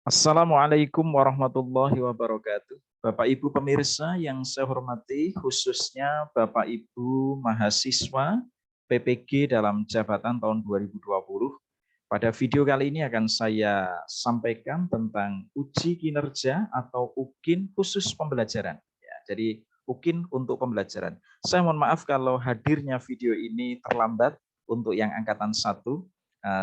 Assalamualaikum warahmatullahi wabarakatuh. Bapak Ibu pemirsa yang saya hormati, khususnya Bapak Ibu mahasiswa PPG dalam jabatan tahun 2020. Pada video kali ini akan saya sampaikan tentang uji kinerja atau UKIN khusus pembelajaran. Ya, jadi UKIN untuk pembelajaran. Saya mohon maaf kalau hadirnya video ini terlambat untuk yang angkatan 1.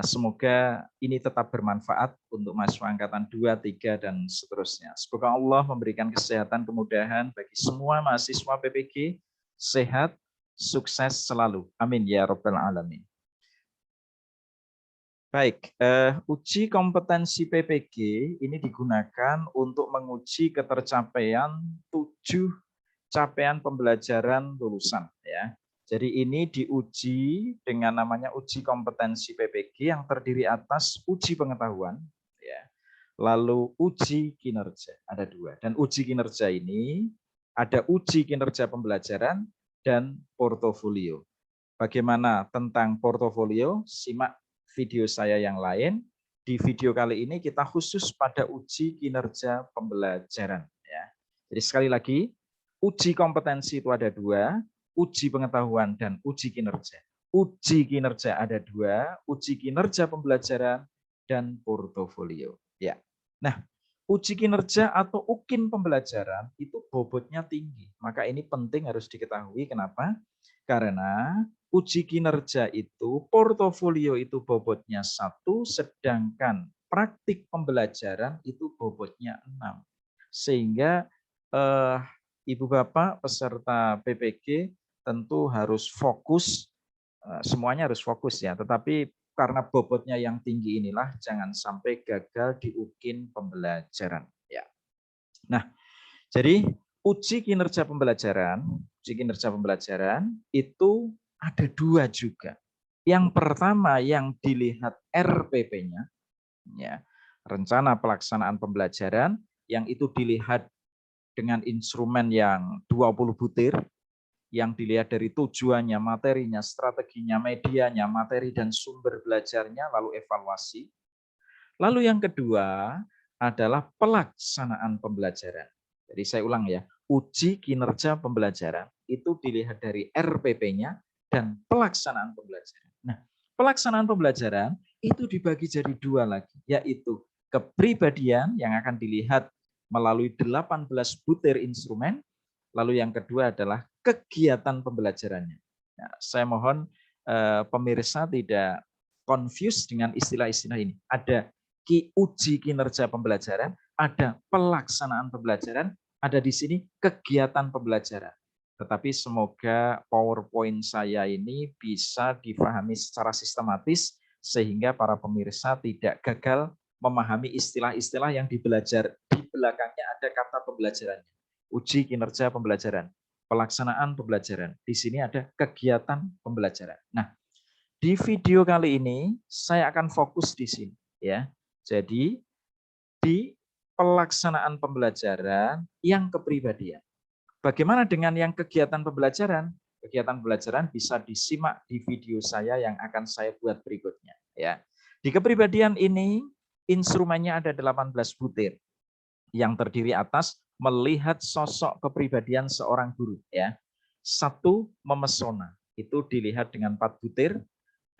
Semoga ini tetap bermanfaat untuk mahasiswa angkatan 2, 3, dan seterusnya. Semoga Allah memberikan kesehatan, kemudahan bagi semua mahasiswa PPG, sehat, sukses selalu. Amin ya Rabbal Alamin. Baik, uji kompetensi PPG ini digunakan untuk menguji ketercapaian 7 capaian pembelajaran lulusan. Ya. Jadi ini diuji dengan namanya uji kompetensi PPG yang terdiri atas uji pengetahuan, ya, lalu uji kinerja, ada 2. Dan uji kinerja ini ada uji kinerja pembelajaran dan portofolio. Bagaimana tentang portofolio? Simak video saya yang lain. Di video kali ini kita khusus pada uji kinerja pembelajaran. Ya. Jadi sekali lagi, uji kompetensi itu ada 2, uji pengetahuan dan uji kinerja. Uji kinerja ada 2, uji kinerja pembelajaran dan portofolio. Ya. Nah, uji kinerja atau UKIN pembelajaran itu bobotnya tinggi. Maka ini penting harus diketahui. Kenapa? Karena uji kinerja itu, portofolio itu bobotnya 1, sedangkan praktik pembelajaran itu bobotnya 6. Sehingga Ibu Bapak peserta PPG tentu harus fokus, semuanya harus fokus ya, tetapi karena bobotnya yang tinggi inilah jangan sampai gagal di UKIN pembelajaran. Ya. Nah, jadi uji kinerja pembelajaran itu ada 2 juga. Yang pertama yang dilihat RPP-nya, ya, rencana pelaksanaan pembelajaran, yang itu dilihat dengan instrumen yang 20 butir, yang dilihat dari tujuannya, materinya, strateginya, medianya, materi dan sumber belajarnya, lalu evaluasi. Lalu yang kedua adalah pelaksanaan pembelajaran. Jadi saya ulang ya, uji kinerja pembelajaran itu dilihat dari RPP-nya dan pelaksanaan pembelajaran. Nah, pelaksanaan pembelajaran itu dibagi jadi 2 lagi, yaitu kepribadian yang akan dilihat melalui 18 butir instrumen, lalu yang kedua adalah kegiatan pembelajarannya. Nah, saya mohon pemirsa tidak confuse dengan istilah-istilah ini. Ada uji kinerja pembelajaran, ada pelaksanaan pembelajaran, ada di sini kegiatan pembelajaran. Tetapi semoga PowerPoint saya ini bisa difahami secara sistematis sehingga para pemirsa tidak gagal memahami istilah-istilah yang dibelajar. Di belakangnya ada kata pembelajarannya. Uji kinerja pembelajaran, pelaksanaan pembelajaran. Di sini ada kegiatan pembelajaran. Nah, di video kali ini saya akan fokus di sini ya. Jadi di pelaksanaan pembelajaran yang kepribadian. Bagaimana dengan yang kegiatan pembelajaran? Kegiatan pembelajaran bisa disimak di video saya yang akan saya buat berikutnya. Ya. Di kepribadian ini, instrumennya ada 18 butir yang terdiri atas melihat sosok kepribadian seorang guru. Ya. 1, memesona, itu dilihat dengan 4 butir.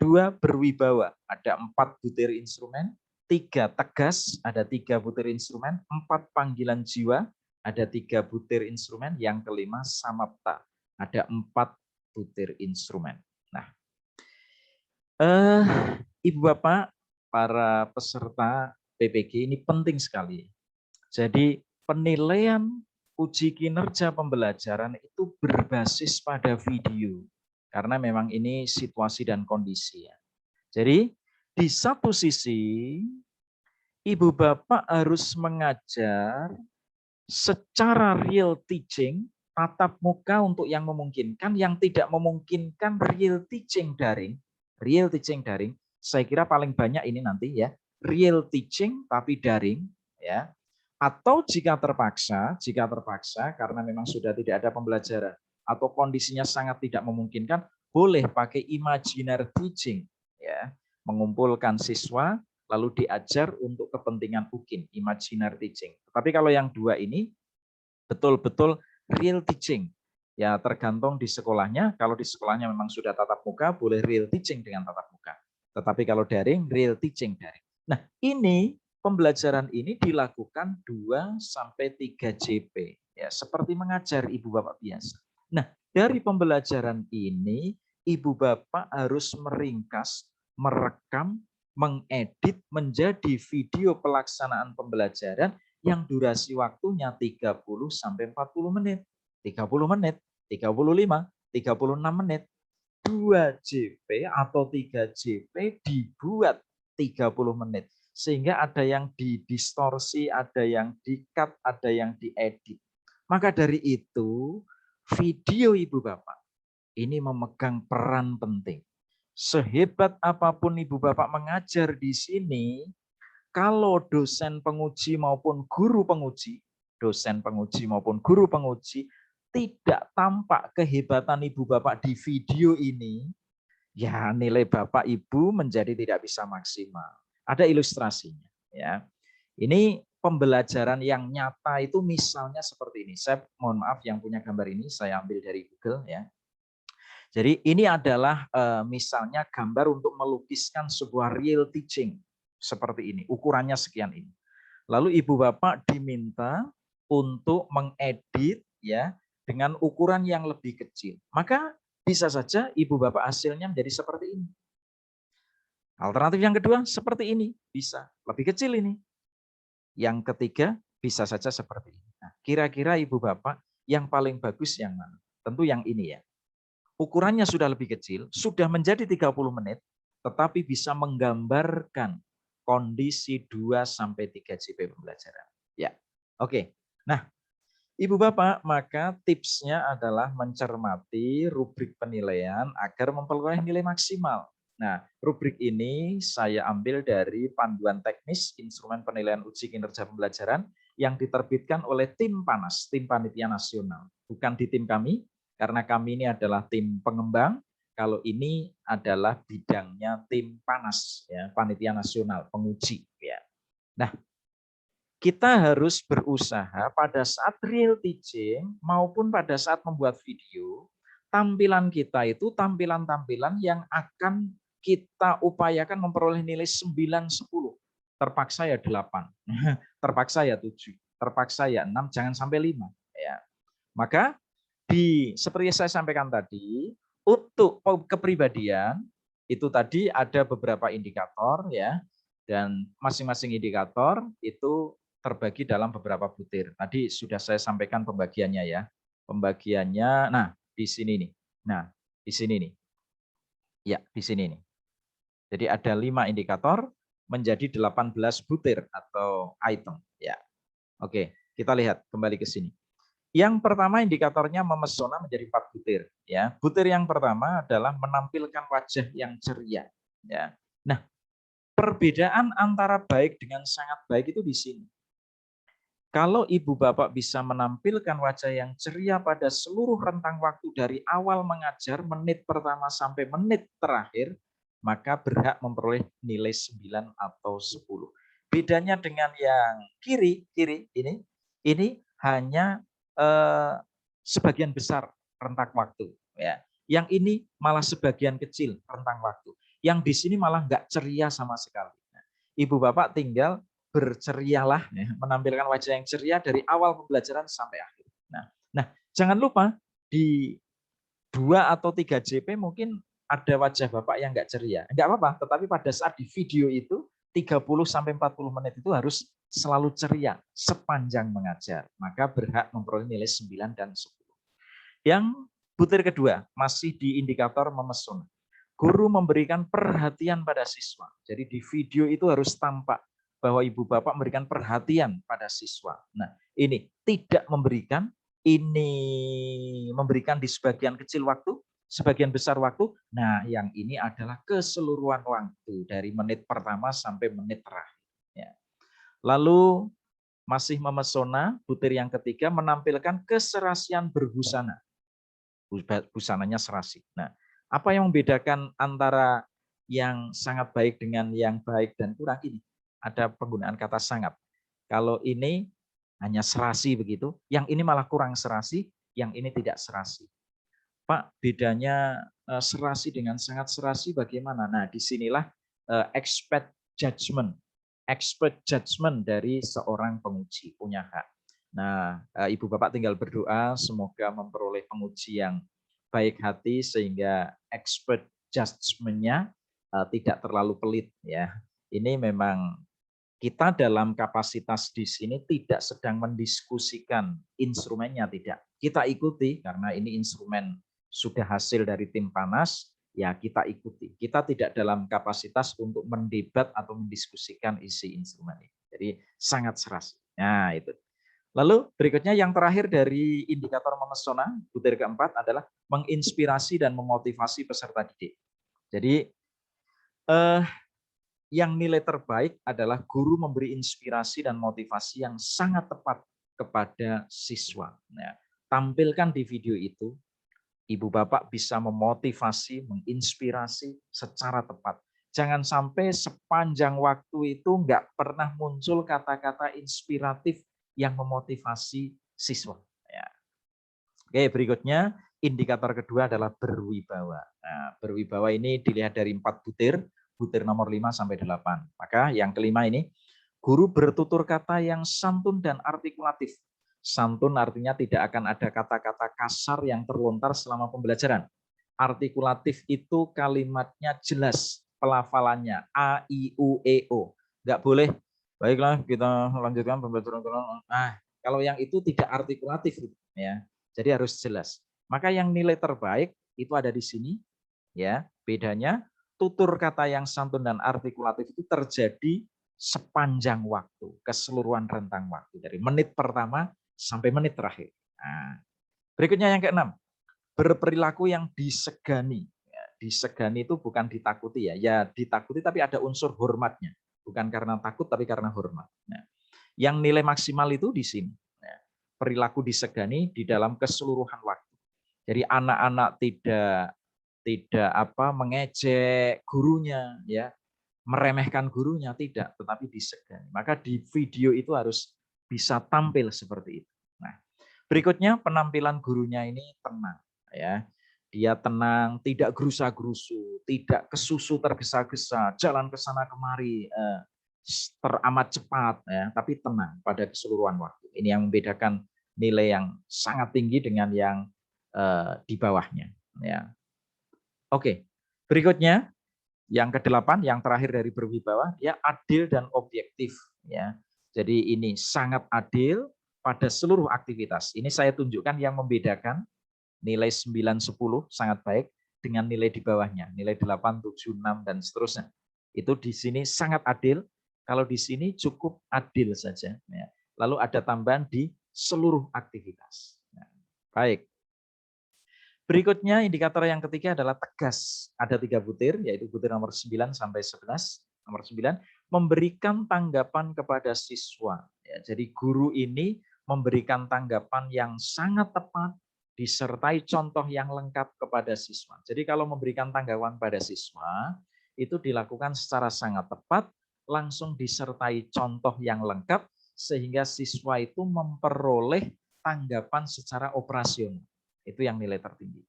2, berwibawa, ada 4 butir instrumen. 3, tegas, ada 3 butir instrumen. 4, panggilan jiwa, ada 3 butir instrumen. Yang kelima, samapta, ada 4 butir instrumen. Nah, Ibu Bapak, para peserta PPG ini penting sekali. Jadi penilaian uji kinerja pembelajaran itu berbasis pada video. Karena memang ini situasi dan kondisi ya. Jadi di satu sisi Ibu Bapak harus mengajar secara real teaching, tatap muka untuk yang memungkinkan, yang tidak memungkinkan real teaching daring. Real teaching daring, saya kira paling banyak ini nanti ya, real teaching tapi daring ya. Atau jika terpaksa karena memang sudah tidak ada pembelajaran atau kondisinya sangat tidak memungkinkan, boleh pakai imaginary teaching ya, mengumpulkan siswa lalu diajar untuk kepentingan UKIN, imaginary teaching. Tapi kalau yang dua ini betul-betul real teaching. Ya tergantung di sekolahnya, kalau di sekolahnya memang sudah tatap muka, boleh real teaching dengan tatap muka. Tetapi kalau daring, real teaching daring. Nah ini, pembelajaran ini dilakukan 2-3 JP. Ya, seperti mengajar ibu bapak biasa. Nah dari pembelajaran ini, ibu bapak harus meringkas, merekam, mengedit menjadi video pelaksanaan pembelajaran yang durasi waktunya 30-40 menit. 30 menit, 35, 36 menit. 2 JP atau 3 JP dibuat 30 menit. Sehingga ada yang didistorsi, ada yang di-cut, ada yang diedit. Maka dari itu, video ibu bapak ini memegang peran penting. Sehebat apapun ibu bapak mengajar di sini, kalau dosen penguji maupun guru penguji, tidak tampak kehebatan ibu bapak di video ini, ya nilai bapak ibu menjadi tidak bisa maksimal. Ada ilustrasinya. Ya, ini pembelajaran yang nyata itu misalnya seperti ini. Saya mohon maaf yang punya gambar ini saya ambil dari Google ya. Jadi ini adalah misalnya gambar untuk melukiskan sebuah real teaching seperti ini, ukurannya sekian ini. Lalu ibu bapak diminta untuk mengedit ya dengan ukuran yang lebih kecil. Maka bisa saja ibu bapak hasilnya menjadi seperti ini. Alternatif yang kedua seperti ini, bisa lebih kecil ini. Yang ketiga bisa saja seperti ini. Nah, kira-kira ibu bapak yang paling bagus yang mana? Tentu yang ini ya. Ukurannya sudah lebih kecil, sudah menjadi 30 menit, tetapi bisa menggambarkan kondisi 2-3 JP pembelajaran. Ya, oke. Nah, Ibu Bapak, maka tipsnya adalah mencermati rubrik penilaian agar memperoleh nilai maksimal. Nah, rubrik ini saya ambil dari panduan teknis instrumen penilaian uji kinerja pembelajaran yang diterbitkan oleh tim PANAS, tim panitia nasional. Bukan di tim kami, karena kami ini adalah tim pengembang, kalau ini adalah bidangnya tim PANAS, ya, panitia nasional, penguji. Ya. Nah, kita harus berusaha pada saat real teaching maupun pada saat membuat video, tampilan kita itu tampilan-tampilan yang akan kita upayakan memperoleh nilai 9-10. Terpaksa ya 8, terpaksa ya 7, terpaksa ya 6, jangan sampai 5. Ya. Maka seperti saya sampaikan tadi, untuk kepribadian itu tadi ada beberapa indikator ya, dan masing-masing indikator itu terbagi dalam beberapa butir. Tadi sudah saya sampaikan pembagiannya ya. Pembagiannya, nah di sini nih. Nah di sini nih. Ya di sini nih. Jadi ada 5 indikator menjadi 18 butir atau item. Ya, oke. Kita lihat kembali ke sini. Yang pertama indikatornya memesona menjadi 4 butir. Ya, butir yang pertama adalah menampilkan wajah yang ceria. Ya, nah perbedaan antara baik dengan sangat baik itu di sini. Kalau ibu bapak bisa menampilkan wajah yang ceria pada seluruh rentang waktu dari awal mengajar, menit pertama sampai menit terakhir, maka berhak memperoleh nilai 9 atau 10. Bedanya dengan yang kiri ini hanya sebagian besar rentang waktu. Ya. Yang ini malah sebagian kecil rentang waktu. Yang di sini malah nggak ceria sama sekali. Nah, ibu bapak tinggal bercerialah, ya, menampilkan wajah yang ceria dari awal pembelajaran sampai akhir. Nah, jangan lupa di 2 atau 3 JP mungkin ada wajah bapak yang nggak ceria, nggak apa-apa. Tetapi pada saat di video itu 30-40 menit itu harus selalu ceria sepanjang mengajar, maka berhak memperoleh nilai 9 dan 10. Yang butir kedua masih di indikator memesona. Guru memberikan perhatian pada siswa. Jadi di video itu harus tampak bahwa ibu bapak memberikan perhatian pada siswa. Nah, ini tidak memberikan, ini memberikan di sebagian kecil waktu, sebagian besar waktu. Nah, yang ini adalah keseluruhan waktu dari menit pertama sampai menit terakhir. Ya. Lalu masih memesona, butir yang ketiga menampilkan keserasian berbusana. Busananya serasi. Nah, apa yang membedakan antara yang sangat baik dengan yang baik dan kurang ini. Ada penggunaan kata sangat. Kalau ini hanya serasi begitu, yang ini malah kurang serasi, yang ini tidak serasi. Pak, bedanya serasi dengan sangat serasi bagaimana? Nah, disinilah expert judgment dari seorang penguji punya hak. Nah, Ibu Bapak tinggal berdoa semoga memperoleh penguji yang baik hati sehingga expert judgment-nya tidak terlalu pelit ya. Ini memang kita dalam kapasitas di sini tidak sedang mendiskusikan instrumennya, tidak. Kita ikuti karena ini instrumen sudah hasil dari tim panas, ya kita ikuti. Kita tidak dalam kapasitas untuk mendebat atau mendiskusikan isi instrumen ini. Jadi sangat serasi. Nah, itu. Lalu berikutnya yang terakhir dari indikator memesona, butir keempat adalah menginspirasi dan memotivasi peserta didik. Jadi yang nilai terbaik adalah guru memberi inspirasi dan motivasi yang sangat tepat kepada siswa. Nah, tampilkan di video itu, Ibu Bapak bisa memotivasi, menginspirasi secara tepat. Jangan sampai sepanjang waktu itu nggak pernah muncul kata-kata inspiratif yang memotivasi siswa. Ya. Oke, berikutnya indikator kedua adalah berwibawa. Nah, berwibawa ini dilihat dari 4 butir nomor 5 sampai 8. Maka yang kelima ini, guru bertutur kata yang santun dan artikulatif. Santun artinya tidak akan ada kata-kata kasar yang terlontar selama pembelajaran. Artikulatif itu kalimatnya jelas, pelafalannya A, I, U, E, O. Enggak boleh, baiklah kita lanjutkan pembelajaran. Nah, kalau yang itu tidak artikulatif ya. Jadi harus jelas. Maka yang nilai terbaik itu ada di sini ya. Bedanya tutur kata yang santun dan artikulatif itu terjadi sepanjang waktu, keseluruhan rentang waktu dari menit pertama sampai menit terakhir. Nah, berikutnya yang keenam, berperilaku yang disegani. Ya, disegani itu bukan ditakuti ya, ya ditakuti tapi ada unsur hormatnya, bukan karena takut tapi karena hormat. Nah, yang nilai maksimal itu di sini. Ya, perilaku disegani di dalam keseluruhan waktu. Jadi anak-anak tidak mengejek gurunya ya, meremehkan gurunya tidak, tetapi disegani. Maka di video itu harus bisa tampil seperti itu. Nah, berikutnya penampilan gurunya ini tenang ya. Dia tenang, tidak gerusa-gerusu, tidak kesusu tergesa-gesa, jalan ke sana kemari teramat cepat ya, tapi tenang pada keseluruhan waktu. Ini yang membedakan nilai yang sangat tinggi dengan yang di bawahnya ya. Oke. Berikutnya yang ke-8, yang terakhir dari berwibawa, dia adil dan objektif ya. Jadi ini sangat adil pada seluruh aktivitas. Ini saya tunjukkan yang membedakan nilai 9, 10 sangat baik dengan nilai di bawahnya, nilai 8, 7, 6 dan seterusnya. Itu di sini sangat adil, kalau di sini cukup adil saja ya. Lalu ada tambahan di seluruh aktivitas. Nah, baik. Berikutnya indikator yang ketiga adalah tegas. Ada 3 butir, yaitu butir nomor 9 sampai 11. Nomor 9, memberikan tanggapan kepada siswa. Ya, jadi guru ini memberikan tanggapan yang sangat tepat, disertai contoh yang lengkap kepada siswa. Jadi kalau memberikan tanggapan pada siswa, itu dilakukan secara sangat tepat, langsung disertai contoh yang lengkap, sehingga siswa itu memperoleh tanggapan secara operasional. Itu yang nilai tertinggi.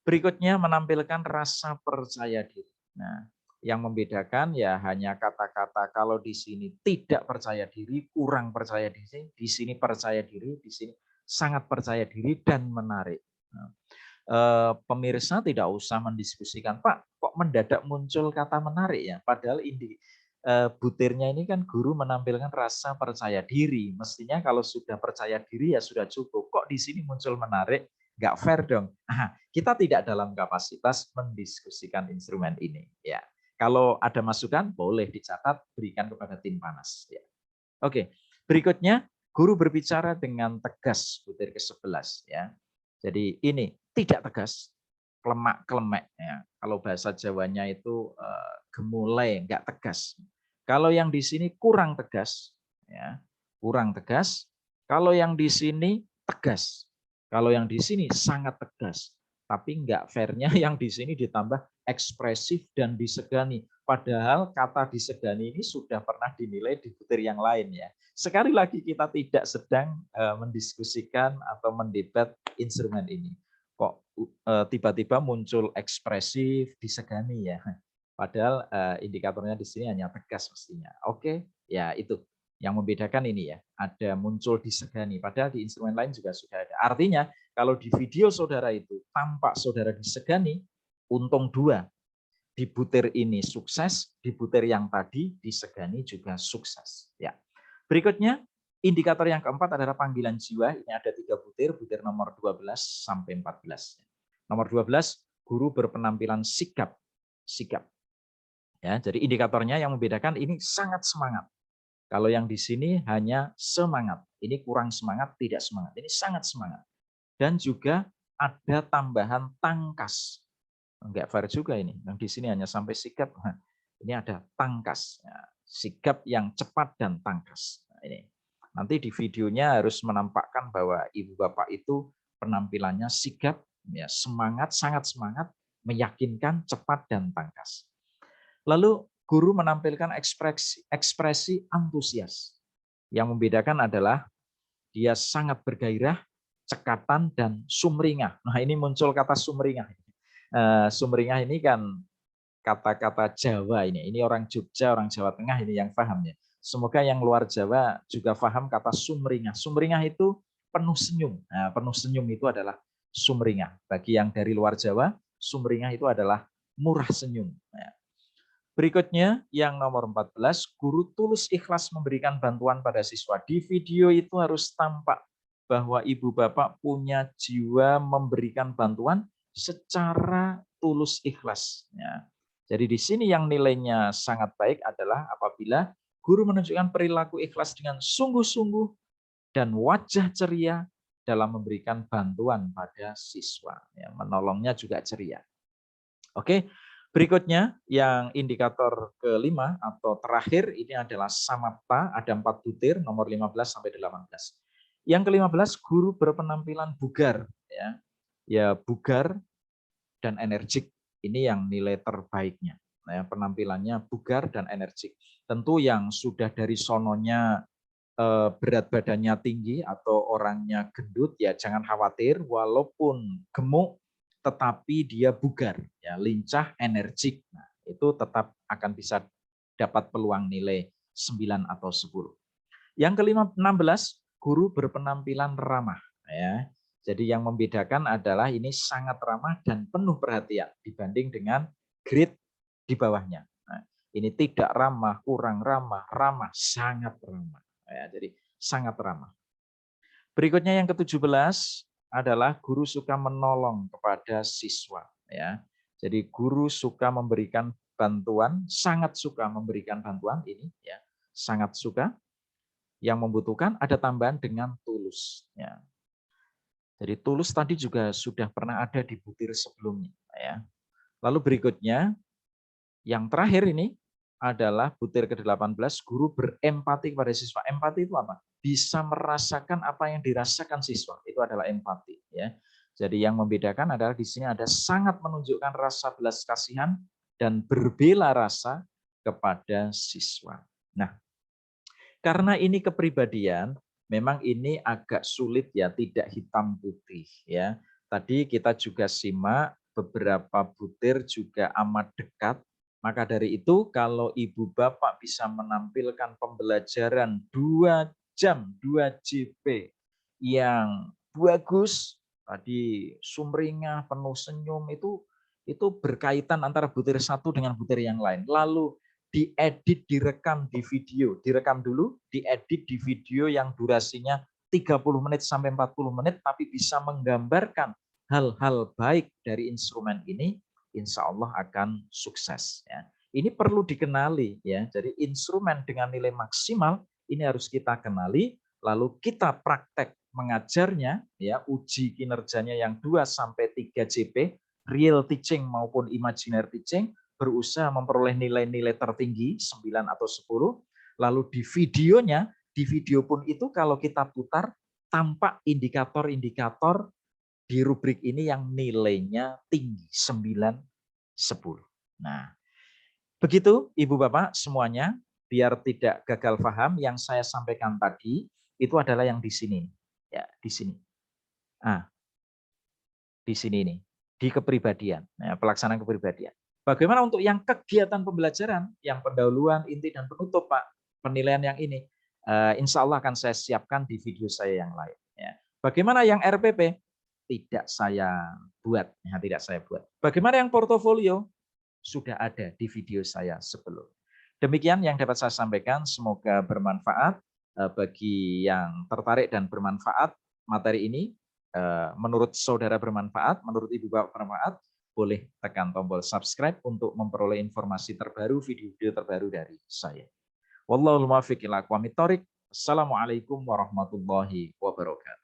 Berikutnya menampilkan rasa percaya diri. Nah, yang membedakan ya hanya kata-kata kalau di sini tidak percaya diri, kurang percaya diri, di sini percaya diri, di sini sangat percaya diri dan menarik. Nah, pemirsa tidak usah mendiskusikan, Pak, kok mendadak muncul kata menarik ya? Padahal ini butirnya ini kan guru menampilkan rasa percaya diri. Mestinya kalau sudah percaya diri ya sudah cukup. Kok di sini muncul menarik? Nggak fair dong. Kita tidak dalam kapasitas mendiskusikan instrumen ini. Ya, kalau ada masukan boleh dicatat, berikan kepada tim panas. Ya. Oke, berikutnya guru berbicara dengan tegas, butir ke-11 ya. Jadi ini tidak tegas, kelemak-kelemek ya. Kalau bahasa Jawanya itu gemulai, nggak tegas. Kalau yang di sini kurang tegas ya, kurang tegas. Kalau yang di sini tegas. Kalau yang di sini sangat tegas. Tapi nggak fairnya yang di sini ditambah ekspresif dan disegani. Padahal kata disegani ini sudah pernah dinilai di butir yang lain ya. Sekali lagi kita tidak sedang mendiskusikan atau mendebat instrumen ini. Kok tiba-tiba muncul ekspresif, disegani ya. Padahal indikatornya di sini hanya tegas mestinya. Oke, ya itu. Yang membedakan ini ya, ada muncul disegani. Padahal di instrumen lain juga sudah ada. Artinya kalau di video saudara itu tampak saudara disegani, untung 2. Di butir ini sukses, di butir yang tadi disegani juga sukses. Ya. Berikutnya, indikator yang keempat adalah panggilan jiwa. Ini ada 3 butir, butir nomor 12 sampai 14. Nomor 12, guru berpenampilan sikap. Sikap. Ya, jadi indikatornya yang membedakan ini sangat semangat. Kalau yang di sini hanya semangat. Ini kurang semangat, tidak semangat. Ini sangat semangat. Dan juga ada tambahan tangkas. Enggak fair juga ini. Yang di sini hanya sampai sikap. Ini ada tangkas. Sikap yang cepat dan tangkas. Nah, ini. Nanti di videonya harus menampakkan bahwa ibu bapak itu penampilannya sigap, ya, semangat, sangat semangat, meyakinkan, cepat, dan tangkas. Lalu guru menampilkan ekspresi antusias. Yang membedakan adalah dia sangat bergairah, cekatan, dan sumringah. Nah ini muncul kata sumringah. Sumringah ini kan kata-kata Jawa ini. Ini orang Jogja, orang Jawa Tengah ini yang paham ya. Semoga yang luar Jawa juga paham kata sumringah. Sumringah itu penuh senyum. Nah, penuh senyum itu adalah sumringah. Bagi yang dari luar Jawa, sumringah itu adalah murah senyum. Nah, berikutnya yang nomor 14, guru tulus ikhlas memberikan bantuan pada siswa. Di video itu harus tampak bahwa ibu bapak punya jiwa memberikan bantuan secara tulus ikhlas. Ya. Jadi di sini yang nilainya sangat baik adalah apabila guru menunjukkan perilaku ikhlas dengan sungguh-sungguh dan wajah ceria dalam memberikan bantuan pada siswa. Ya, menolongnya juga ceria. Oke. Berikutnya, yang indikator kelima atau terakhir ini adalah samapta, ada 4 butir, nomor 15 sampai 18. Yang ke-15, guru berpenampilan bugar, ya bugar dan energik. Ini yang nilai terbaiknya. Nah, penampilannya bugar dan energik. Tentu yang sudah dari sononya berat badannya tinggi atau orangnya gendut, ya jangan khawatir, walaupun gemuk tetapi dia bugar, ya lincah, energik. Nah, itu tetap akan bisa dapat peluang nilai 9 atau 10. Yang ke-16, guru berpenampilan ramah, ya. Jadi yang membedakan adalah ini sangat ramah dan penuh perhatian dibanding dengan grade di bawahnya. Nah, ini tidak ramah, kurang ramah, ramah, sangat ramah. Ya, jadi sangat ramah. Berikutnya yang ke-17 adalah guru suka menolong kepada siswa. Ya. Jadi guru suka memberikan bantuan, sangat suka memberikan bantuan ini, ya, sangat suka. Yang membutuhkan ada tambahan dengan tulus. Ya. Jadi tulus tadi juga sudah pernah ada di butir sebelumnya. Ya. Lalu berikutnya, yang terakhir ini adalah butir ke-18, guru berempati kepada siswa. Empati itu apa? Bisa merasakan apa yang dirasakan siswa. Itu adalah empati. Ya. Jadi yang membedakan adalah di sini ada sangat menunjukkan rasa belas kasihan dan berbela rasa kepada siswa. Nah, karena ini kepribadian, memang ini agak sulit ya, tidak hitam putih ya. Tadi kita juga simak beberapa butir juga amat dekat. Maka dari itu kalau ibu bapak bisa menampilkan pembelajaran 2 jam, 2 JP yang bagus, tadi sumringah, penuh senyum, itu berkaitan antara butir satu dengan butir yang lain. Lalu diedit, direkam di video, direkam dulu, diedit di video yang durasinya 30 menit sampai 40 menit, tapi bisa menggambarkan hal-hal baik dari instrumen ini, insya Allah akan sukses. Ya. Ini perlu dikenali ya. Jadi instrumen dengan nilai maksimal ini harus kita kenali, lalu kita praktek mengajarnya, ya uji kinerjanya yang 2 sampai 3 JP, real teaching maupun imaginary teaching, berusaha memperoleh nilai-nilai tertinggi 9 atau 10. Lalu di videonya, di video pun itu kalau kita putar tampak indikator-indikator di rubrik ini yang nilainya tinggi 9, 10. Nah, begitu Ibu Bapak semuanya, biar tidak gagal paham yang saya sampaikan tadi itu adalah yang di sini. Ya, di sini. Ah, di sini nih, di kepribadian, ya, pelaksanaan kepribadian. Bagaimana untuk yang kegiatan pembelajaran, yang pendahuluan, inti, dan penutup, Pak, penilaian yang ini, insya Allah akan saya siapkan di video saya yang lain. Ya. Bagaimana yang RPP? Tidak saya buat, ya, tidak saya buat. Bagaimana yang portofolio? Sudah ada di video saya sebelum. Demikian yang dapat saya sampaikan, semoga bermanfaat bagi yang tertarik dan bermanfaat materi ini. Menurut saudara bermanfaat, menurut Ibu Bapak bermanfaat, boleh tekan tombol subscribe untuk memperoleh informasi terbaru, video-video terbaru dari saya. Wallahul muwaffiq ila aqwamit thoriq. Assalamualaikum warahmatullahi wabarakatuh.